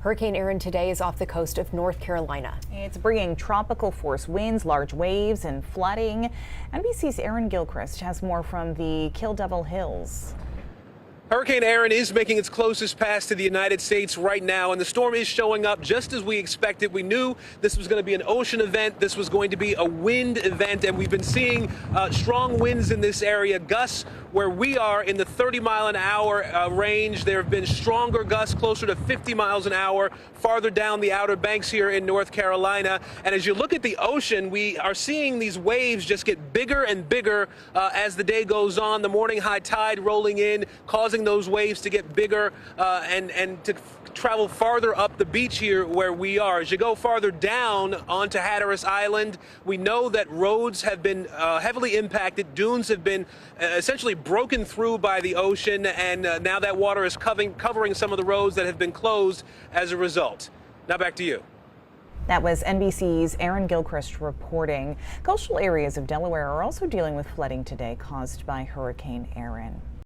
Hurricane Erin today is off the coast of North Carolina. It's bringing tropical force winds, large waves, and flooding. NBC's Aaron Gilchrist has more from the Kill Devil Hills. Hurricane Erin is making its closest pass to the United States right now, and the storm is showing up just as we expected. We knew this was going to be an ocean event. This was going to be a wind event, and we've been seeing strong winds in this area. Gusts where we are in the 30-mile-an-hour range. There have been stronger gusts closer to 50 miles an hour farther down the Outer Banks here in North Carolina. And as you look at the ocean, we are seeing these waves just get bigger and bigger as the day goes on. The morning high tide rolling in, causing those waves to get bigger and to travel farther up the beach here where we are. As you go farther down onto Hatteras Island, we know that roads have been heavily impacted. Dunes have been essentially broken through by the ocean, and now that water is covering some of the roads that have been closed as a result. Now back to you. That was NBC's Aaron Gilchrist reporting. Coastal areas of Delaware are also dealing with flooding today caused by Hurricane Erin.